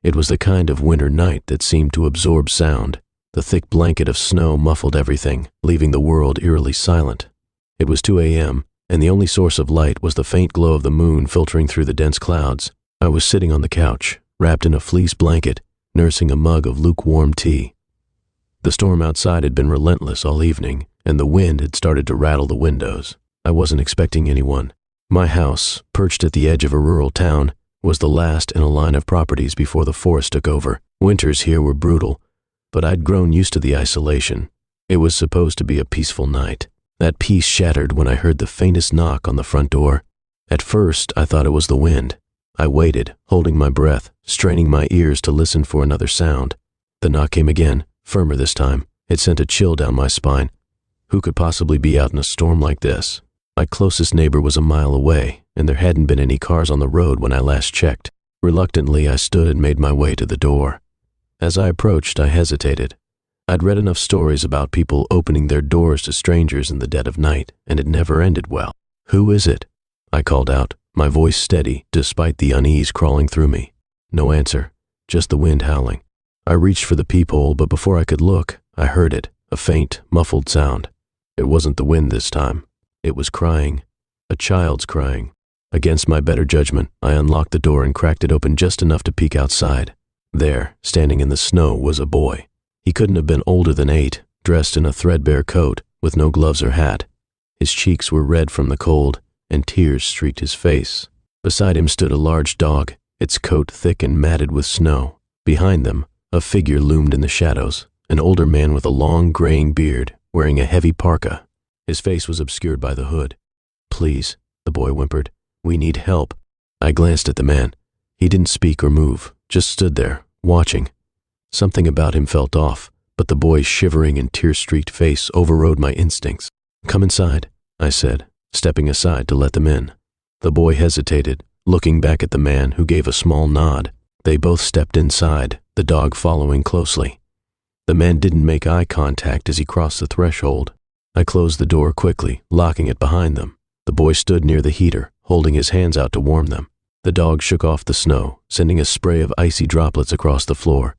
It was the kind of winter night that seemed to absorb sound. The thick blanket of snow muffled everything, leaving the world eerily silent. It was 2 a.m., and the only source of light was the faint glow of the moon filtering through the dense clouds. I was sitting on the couch, wrapped in a fleece blanket, nursing a mug of lukewarm tea. The storm outside had been relentless all evening, and the wind had started to rattle the windows. I wasn't expecting anyone. My house, perched at the edge of a rural town, was the last in a line of properties before the forest took over. Winters here were brutal, but I'd grown used to the isolation. It was supposed to be a peaceful night. That peace shattered when I heard the faintest knock on the front door. At first, I thought it was the wind. I waited, holding my breath, straining my ears to listen for another sound. The knock came again, firmer this time. It sent a chill down my spine. Who could possibly be out in a storm like this? My closest neighbor was a mile away, and there hadn't been any cars on the road when I last checked. Reluctantly, I stood and made my way to the door. As I approached, I hesitated. I'd read enough stories about people opening their doors to strangers in the dead of night, and it never ended well. "Who is it?" I called out, my voice steady despite the unease crawling through me. No answer, just the wind howling. I reached for the peephole, but before I could look, I heard it, a faint, muffled sound. It wasn't the wind this time. It was crying. A child's crying. Against my better judgment, I unlocked the door and cracked it open just enough to peek outside. There, standing in the snow, was a boy. He couldn't have been older than 8, dressed in a threadbare coat, with no gloves or hat. His cheeks were red from the cold, and tears streaked his face. Beside him stood a large dog, its coat thick and matted with snow. Behind them, a figure loomed in the shadows, an older man with a long graying beard, wearing a heavy parka. His face was obscured by the hood. "Please," the boy whimpered. "We need help." I glanced at the man. He didn't speak or move, just stood there, watching. Something about him felt off, but the boy's shivering and tear-streaked face overrode my instincts. "Come inside," I said, stepping aside to let them in. The boy hesitated, looking back at the man, who gave a small nod. They both stepped inside, the dog following closely. The man didn't make eye contact as he crossed the threshold. I closed the door quickly, locking it behind them. The boy stood near the heater, holding his hands out to warm them. The dog shook off the snow, sending a spray of icy droplets across the floor.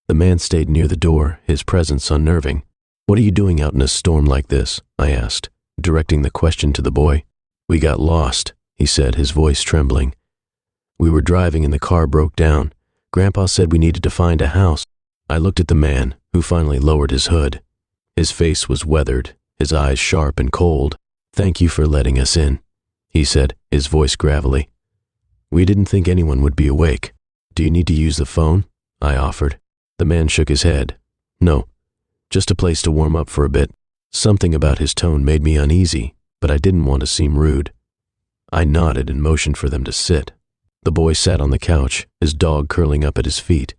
The man stayed near the door, his presence unnerving. "What are you doing out in a storm like this?" I asked, directing the question to the boy. "We got lost," he said, his voice trembling. "We were driving and the car broke down. Grandpa said we needed to find a house." I looked at the man, who finally lowered his hood. His face was weathered, his eyes sharp and cold. "Thank you for letting us in," he said, his voice gravelly. "We didn't think anyone would be awake. Do you need to use the phone?" I offered. The man shook his head. "No, just a place to warm up for a bit." Something about his tone made me uneasy, but I didn't want to seem rude. I nodded and motioned for them to sit. The boy sat on the couch, his dog curling up at his feet.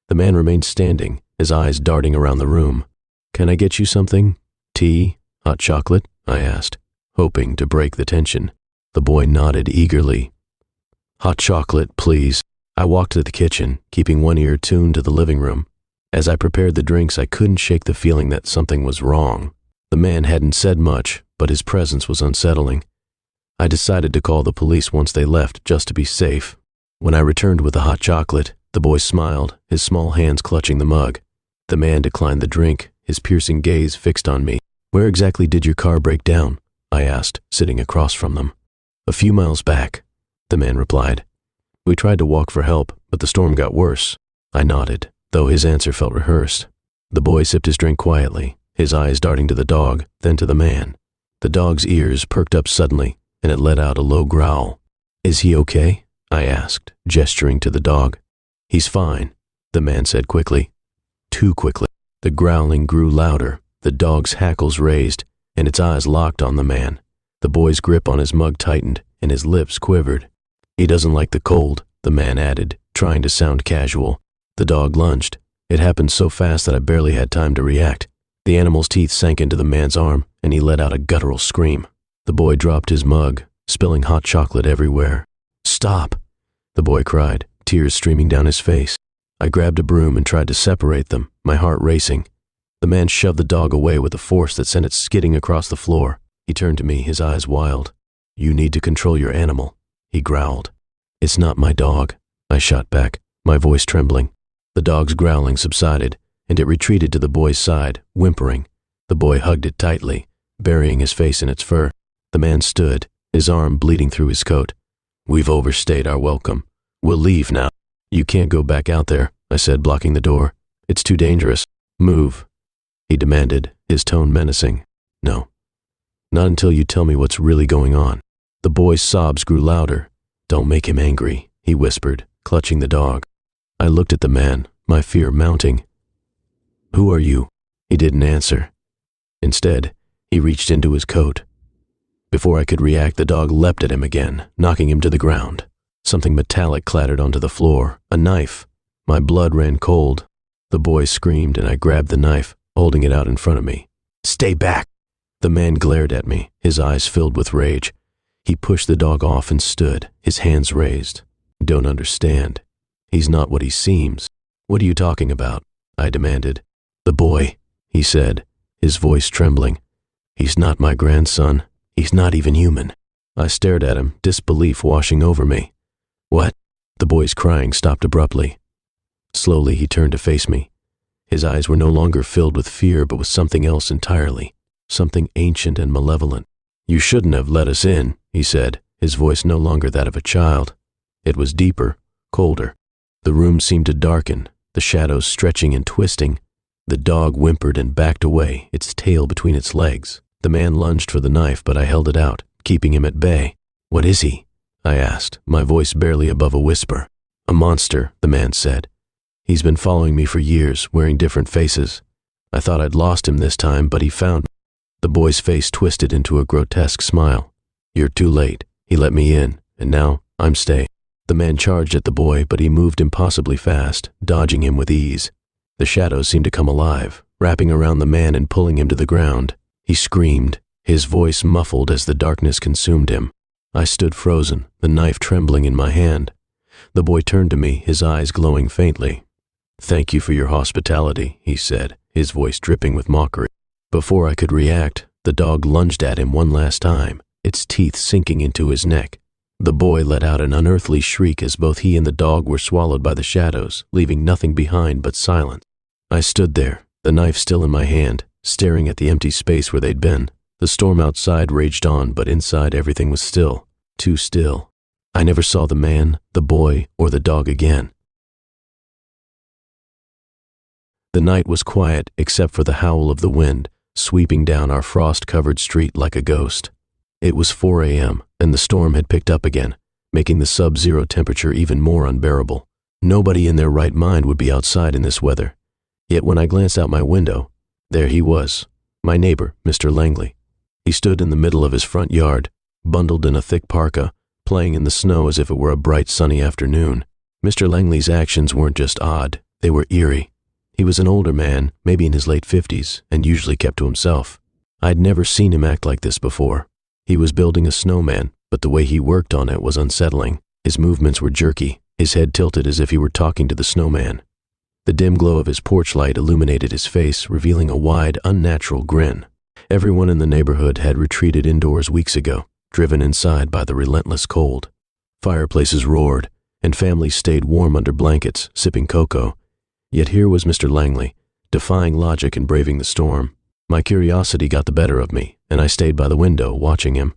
The man remained standing, his eyes darting around the room. "Can I get you something? Tea? Hot chocolate?" I asked, hoping to break the tension. The boy nodded eagerly. "Hot chocolate, please." I walked to the kitchen, keeping one ear tuned to the living room. As I prepared the drinks, I couldn't shake the feeling that something was wrong. The man hadn't said much, but his presence was unsettling. I decided to call the police once they left, just to be safe. When I returned with the hot chocolate, the boy smiled, his small hands clutching the mug. The man declined the drink, his piercing gaze fixed on me. "Where exactly did your car break down?" I asked, sitting across from them. "A few miles back," the man replied. "We tried to walk for help, but the storm got worse." I nodded, though his answer felt rehearsed. The boy sipped his drink quietly, his eyes darting to the dog, then to the man. The dog's ears perked up suddenly, and it let out a low growl. "Is he okay?" I asked, gesturing to the dog. "He's fine," the man said quickly. Too quickly. The growling grew louder, the dog's hackles raised, and its eyes locked on the man. The boy's grip on his mug tightened, and his lips quivered. "He doesn't like the cold," the man added, trying to sound casual. The dog lunged. It happened so fast that I barely had time to react. The animal's teeth sank into the man's arm, and he let out a guttural scream. The boy dropped his mug, spilling hot chocolate everywhere. "Stop!" the boy cried, tears streaming down his face. I grabbed a broom and tried to separate them, my heart racing. The man shoved the dog away with a force that sent it skidding across the floor. He turned to me, his eyes wild. "You need to control your animal," he growled. "It's not my dog," I shot back, my voice trembling. The dog's growling subsided, and it retreated to the boy's side, whimpering. The boy hugged it tightly, burying his face in its fur. The man stood, his arm bleeding through his coat. "We've overstayed our welcome. We'll leave now." "You can't go back out there," I said, blocking the door. "It's too dangerous. Move," he demanded, his tone menacing. "No. Not until you tell me what's really going on." The boy's sobs grew louder. "Don't make him angry," he whispered, clutching the dog. I looked at the man, my fear mounting. "Who are you?" He didn't answer. Instead, he reached into his coat. Before I could react, the dog leapt at him again, knocking him to the ground. Something metallic clattered onto the floor, a knife. My blood ran cold. The boy screamed, and I grabbed the knife, holding it out in front of me. "Stay back!" The man glared at me, his eyes filled with rage. He pushed the dog off and stood, his hands raised. "Don't understand. He's not what he seems." "What are you talking about?" I demanded. "The boy," he said, his voice trembling. "He's not my grandson. He's not even human." I stared at him, disbelief washing over me. "What?" The boy's crying stopped abruptly. Slowly he turned to face me. His eyes were no longer filled with fear, but with something else entirely, something ancient and malevolent. "You shouldn't have let us in," he said, his voice no longer that of a child. It was deeper, colder. The room seemed to darken, the shadows stretching and twisting. The dog whimpered and backed away, its tail between its legs. The man lunged for the knife, but I held it out, keeping him at bay. "What is he?" I asked, my voice barely above a whisper. "A monster," the man said. "He's been following me for years, wearing different faces. I thought I'd lost him this time, but he found me." The boy's face twisted into a grotesque smile. "You're too late. He let me in, and now I'm staying." The man charged at the boy, but he moved impossibly fast, dodging him with ease. The shadows seemed to come alive, wrapping around the man and pulling him to the ground. He screamed, his voice muffled as the darkness consumed him. I stood frozen, the knife trembling in my hand. The boy turned to me, his eyes glowing faintly. "Thank you for your hospitality," he said, his voice dripping with mockery. Before I could react, the dog lunged at him one last time, its teeth sinking into his neck. The boy let out an unearthly shriek as both he and the dog were swallowed by the shadows, leaving nothing behind but silence. I stood there, the knife still in my hand, staring at the empty space where they'd been. The storm outside raged on, but inside everything was still, too still. I never saw the man, the boy, or the dog again. The night was quiet except for the howl of the wind, sweeping down our frost-covered street like a ghost. It was 4 a.m., and the storm had picked up again, making the sub-zero temperature even more unbearable. Nobody in their right mind would be outside in this weather. Yet when I glanced out my window, there he was, my neighbor, Mr. Langley. He stood in the middle of his front yard, bundled in a thick parka, playing in the snow as if it were a bright sunny afternoon. Mr. Langley's actions weren't just odd, they were eerie. He was an older man, maybe in his late 50s, and usually kept to himself. I'd never seen him act like this before. He was building a snowman, but the way he worked on it was unsettling. His movements were jerky, his head tilted as if he were talking to the snowman. The dim glow of his porch light illuminated his face, revealing a wide, unnatural grin. Everyone in the neighborhood had retreated indoors weeks ago, driven inside by the relentless cold. Fireplaces roared, and families stayed warm under blankets, sipping cocoa. Yet here was Mr. Langley, defying logic and braving the storm. My curiosity got the better of me, and I stayed by the window, watching him.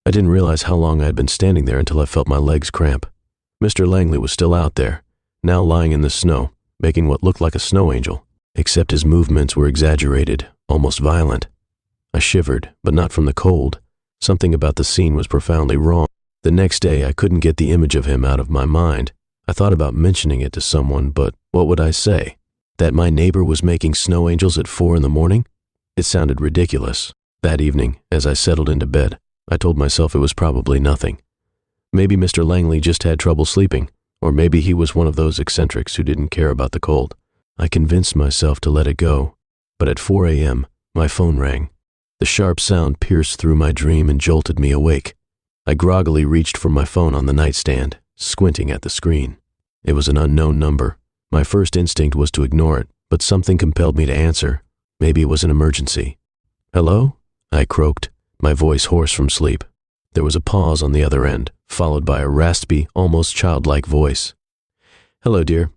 I didn't realize how long I had been standing there until I felt my legs cramp. Mr. Langley was still out there, now lying in the snow, making what looked like a snow angel, except his movements were exaggerated, almost violent. I shivered, but not from the cold. Something about the scene was profoundly wrong. The next day, I couldn't get the image of him out of my mind. I thought about mentioning it to someone, but what would I say? That my neighbor was making snow angels at 4 a.m? It sounded ridiculous. That evening, as I settled into bed, I told myself it was probably nothing. Maybe Mr. Langley just had trouble sleeping, or maybe he was one of those eccentrics who didn't care about the cold. I convinced myself to let it go, but at 4 a.m., my phone rang. The sharp sound pierced through my dream and jolted me awake. I groggily reached for my phone on the nightstand, squinting at the screen. It was an unknown number. My first instinct was to ignore it, but something compelled me to answer. Maybe it was an emergency. "Hello?" I croaked, my voice hoarse from sleep. There was a pause on the other end, followed by a raspy, almost childlike voice. "Hello, dear.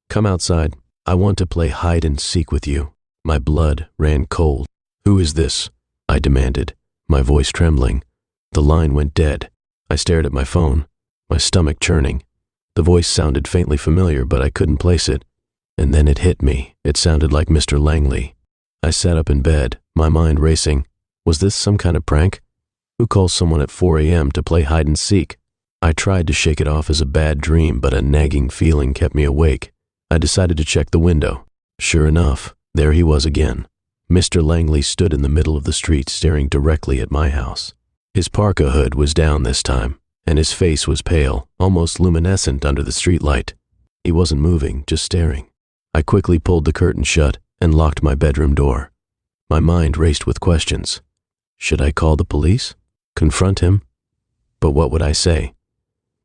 Come outside. I want to play hide and seek with you." My blood ran cold. "Who is this?" I demanded, my voice trembling. The line went dead. I stared at my phone, my stomach churning. The voice sounded faintly familiar, but I couldn't place it. And then it hit me. It sounded like Mr. Langley. I sat up in bed, my mind racing. Was this some kind of prank? Who calls someone at 4 a.m. to play hide and seek? I tried to shake it off as a bad dream, but a nagging feeling kept me awake. I decided to check the window. Sure enough, there he was again. Mr. Langley stood in the middle of the street staring directly at my house. His parka hood was down this time, and his face was pale, almost luminescent under the streetlight. He wasn't moving, just staring. I quickly pulled the curtain shut and locked my bedroom door. My mind raced with questions. Should I call the police? Confront him? But what would I say?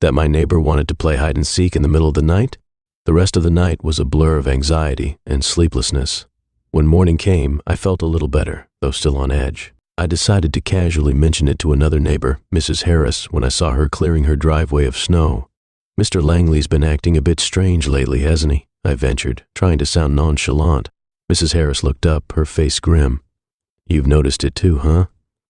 That my neighbor wanted to play hide and seek in the middle of the night? The rest of the night was a blur of anxiety and sleeplessness. When morning came, I felt a little better, though still on edge. I decided to casually mention it to another neighbor, Mrs. Harris, when I saw her clearing her driveway of snow. "Mr. Langley's been acting a bit strange lately, hasn't he?" I ventured, trying to sound nonchalant. Mrs. Harris looked up, her face grim. "You've noticed it too, huh?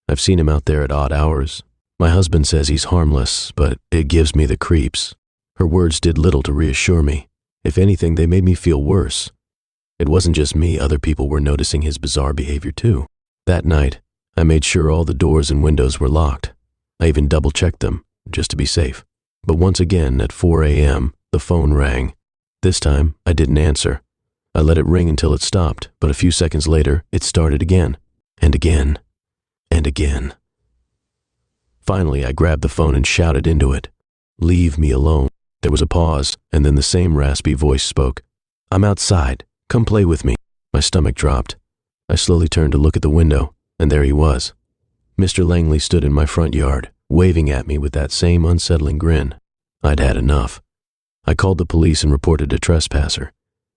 I've seen him out there at odd hours. My husband says he's harmless, but it gives me the creeps." Her words did little to reassure me. If anything, they made me feel worse. It wasn't just me, other people were noticing his bizarre behavior too. That night, I made sure all the doors and windows were locked. I even double-checked them, just to be safe. But once again, at 4 a.m., the phone rang. This time, I didn't answer. I let it ring until it stopped, but a few seconds later, it started again, and again, and again. Finally, I grabbed the phone and shouted into it, "Leave me alone." There was a pause, and then the same raspy voice spoke. "I'm outside. Come play with me." My stomach dropped. I slowly turned to look at the window, and there he was. Mr. Langley stood in my front yard, waving at me with that same unsettling grin. I'd had enough. I called the police and reported a trespasser.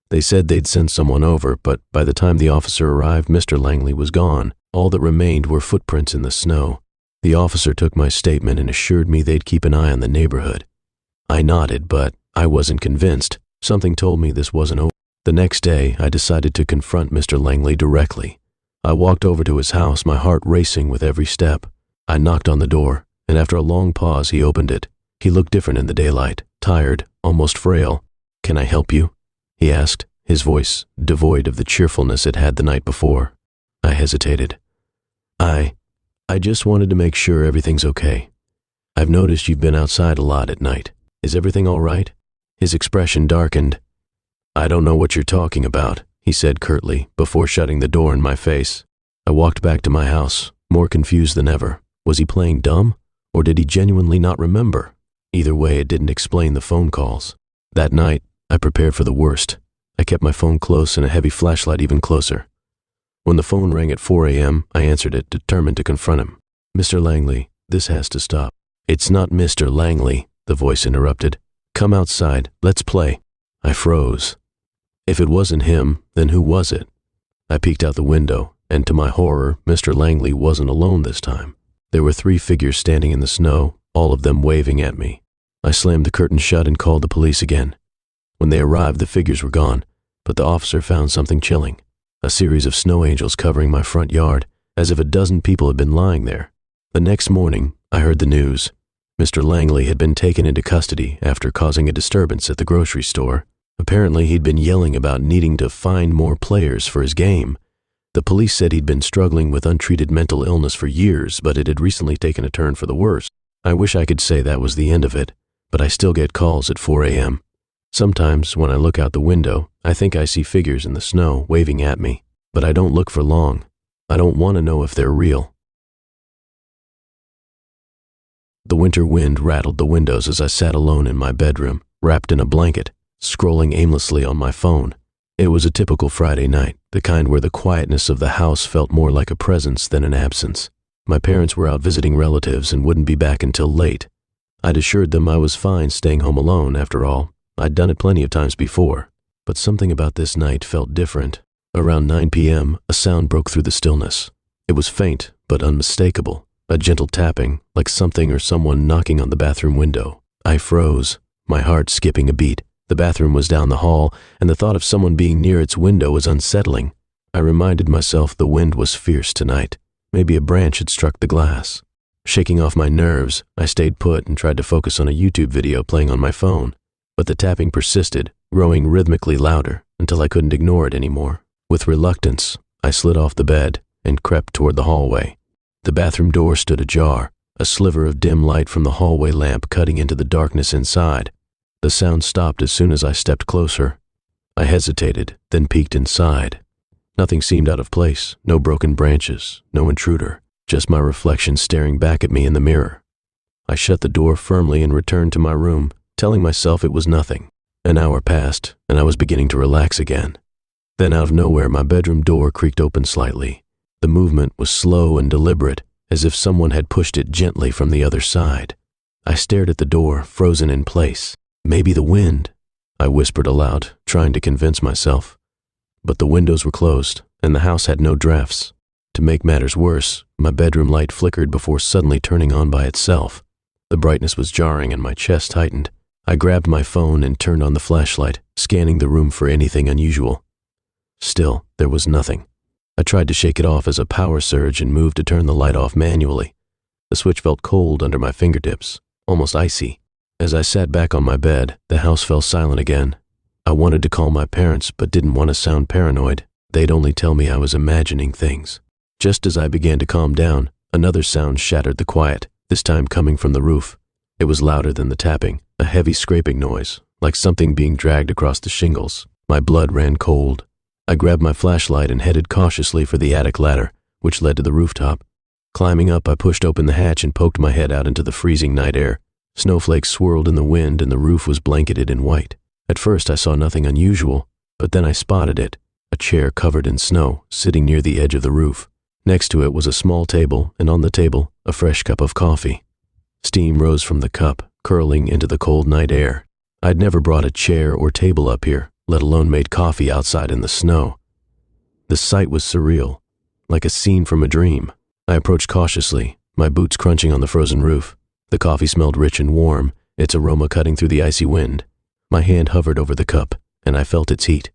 They said they'd send someone over, but by the time the officer arrived, Mr. Langley was gone. All that remained were footprints in the snow. The officer took my statement and assured me they'd keep an eye on the neighborhood. I nodded, but I wasn't convinced. Something told me this wasn't over. The next day, I decided to confront Mr. Langley directly. I walked over to his house, my heart racing with every step. I knocked on the door, and after a long pause, he opened it. He looked different in the daylight, tired, almost frail. "Can I help you?" he asked, his voice devoid of the cheerfulness it had the night before. I hesitated. I just wanted to make sure everything's okay. I've noticed you've been outside a lot at night. Is everything all right?" His expression darkened. "I don't know what you're talking about," he said curtly, before shutting the door in my face. I walked back to my house, more confused than ever. Was he playing dumb, or did he genuinely not remember? Either way, it didn't explain the phone calls. That night, I prepared for the worst. I kept my phone close and a heavy flashlight even closer. When the phone rang at 4 a.m., I answered it, determined to confront him. "Mr. Langley, this has to stop." "It's not Mr. Langley," the voice interrupted. "Come outside, let's play." I froze. If it wasn't him, then who was it? I peeked out the window, and to my horror, Mr. Langley wasn't alone this time. There were 3 figures standing in the snow, all of them waving at me. I slammed the curtain shut and called the police again. When they arrived, the figures were gone, but the officer found something chilling. A series of snow angels covering my front yard, as if a dozen people had been lying there. The next morning, I heard the news. Mr. Langley had been taken into custody after causing a disturbance at the grocery store. Apparently, he'd been yelling about needing to find more players for his game. The police said he'd been struggling with untreated mental illness for years, but it had recently taken a turn for the worse. I wish I could say that was the end of it, but I still get calls at 4 a.m. Sometimes, when I look out the window, I think I see figures in the snow waving at me, but I don't look for long. I don't want to know if they're real. The winter wind rattled the windows as I sat alone in my bedroom, wrapped in a blanket, scrolling aimlessly on my phone. It was a typical Friday night, the kind where the quietness of the house felt more like a presence than an absence. My parents were out visiting relatives and wouldn't be back until late. I'd assured them I was fine staying home alone, after all. I'd done it plenty of times before, but something about this night felt different. Around 9 p.m., a sound broke through the stillness. It was faint, but unmistakable, a gentle tapping, like something or someone knocking on the bathroom window. I froze, my heart skipping a beat. The bathroom was down the hall, and the thought of someone being near its window was unsettling. I reminded myself the wind was fierce tonight. Maybe a branch had struck the glass. Shaking off my nerves, I stayed put and tried to focus on a YouTube video playing on my phone, but the tapping persisted, growing rhythmically louder until I couldn't ignore it anymore. With reluctance, I slid off the bed and crept toward the hallway. The bathroom door stood ajar, a sliver of dim light from the hallway lamp cutting into the darkness inside. The sound stopped as soon as I stepped closer. I hesitated, then peeked inside. Nothing seemed out of place, no broken branches, no intruder, just my reflection staring back at me in the mirror. I shut the door firmly and returned to my room, telling myself it was nothing. An hour passed, and I was beginning to relax again. Then out of nowhere, my bedroom door creaked open slightly. The movement was slow and deliberate, as if someone had pushed it gently from the other side. I stared at the door, frozen in place. Maybe the wind, I whispered aloud, trying to convince myself. But the windows were closed, and the house had no drafts. To make matters worse, my bedroom light flickered before suddenly turning on by itself. The brightness was jarring and my chest tightened. I grabbed my phone and turned on the flashlight, scanning the room for anything unusual. Still, there was nothing. I tried to shake it off as a power surge and moved to turn the light off manually. The switch felt cold under my fingertips, almost icy. As I sat back on my bed, the house fell silent again. I wanted to call my parents, but didn't want to sound paranoid. They'd only tell me I was imagining things. Just as I began to calm down, another sound shattered the quiet, this time coming from the roof. It was louder than the tapping, a heavy scraping noise, like something being dragged across the shingles. My blood ran cold. I grabbed my flashlight and headed cautiously for the attic ladder, which led to the rooftop. Climbing up, I pushed open the hatch and poked my head out into the freezing night air. Snowflakes swirled in the wind and the roof was blanketed in white. At first I saw nothing unusual, but then I spotted it, a chair covered in snow, sitting near the edge of the roof. Next to it was a small table, and on the table, a fresh cup of coffee. Steam rose from the cup, curling into the cold night air. I'd never brought a chair or table up here, let alone made coffee outside in the snow. The sight was surreal, like a scene from a dream. I approached cautiously, my boots crunching on the frozen roof. The coffee smelled rich and warm, its aroma cutting through the icy wind. My hand hovered over the cup, and I felt its heat.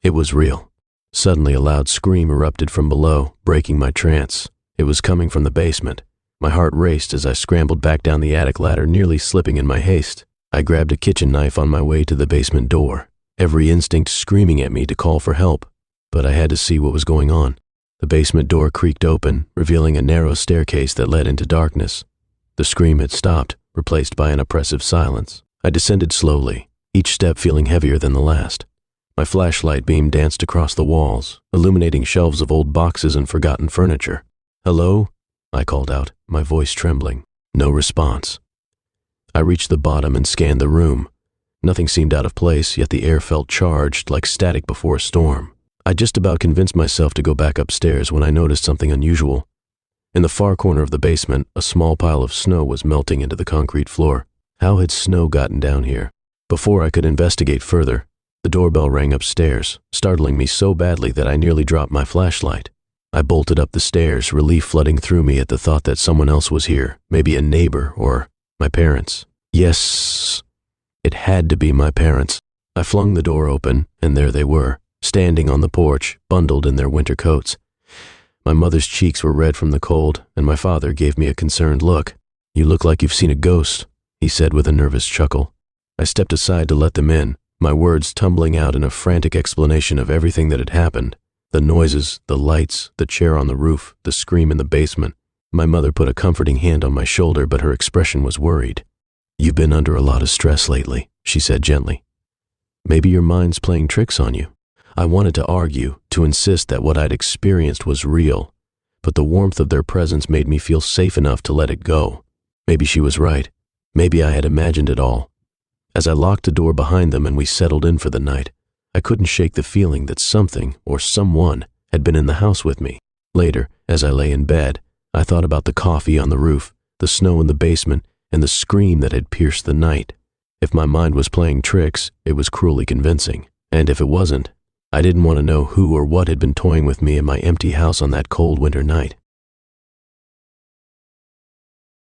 It was real. Suddenly a loud scream erupted from below, breaking my trance. It was coming from the basement. My heart raced as I scrambled back down the attic ladder, nearly slipping in my haste. I grabbed a kitchen knife on my way to the basement door, every instinct screaming at me to call for help. But I had to see what was going on. The basement door creaked open, revealing a narrow staircase that led into darkness. The scream had stopped, replaced by an oppressive silence. I descended slowly, each step feeling heavier than the last. My flashlight beam danced across the walls, illuminating shelves of old boxes and forgotten furniture. "Hello?" I called out, my voice trembling. No response. I reached the bottom and scanned the room. Nothing seemed out of place, yet the air felt charged, like static before a storm. I just about convinced myself to go back upstairs when I noticed something unusual. In the far corner of the basement, a small pile of snow was melting into the concrete floor. How had snow gotten down here? Before I could investigate further, the doorbell rang upstairs, startling me so badly that I nearly dropped my flashlight. I bolted up the stairs, relief flooding through me at the thought that someone else was here, maybe a neighbor or my parents. Yes, it had to be my parents. I flung the door open, and there they were, standing on the porch, bundled in their winter coats. My mother's cheeks were red from the cold, and my father gave me a concerned look. "You look like you've seen a ghost," he said with a nervous chuckle. I stepped aside to let them in, my words tumbling out in a frantic explanation of everything that had happened. The noises, the lights, the chair on the roof, the scream in the basement. My mother put a comforting hand on my shoulder, but her expression was worried. "You've been under a lot of stress lately," she said gently. "Maybe your mind's playing tricks on you." I wanted to argue, to insist that what I'd experienced was real, but the warmth of their presence made me feel safe enough to let it go. Maybe she was right. Maybe I had imagined it all. As I locked the door behind them and we settled in for the night, I couldn't shake the feeling that something or someone had been in the house with me. Later, as I lay in bed, I thought about the coffee on the roof, the snow in the basement, and the scream that had pierced the night. If my mind was playing tricks, it was cruelly convincing. And if it wasn't, I didn't want to know who or what had been toying with me in my empty house on that cold winter night.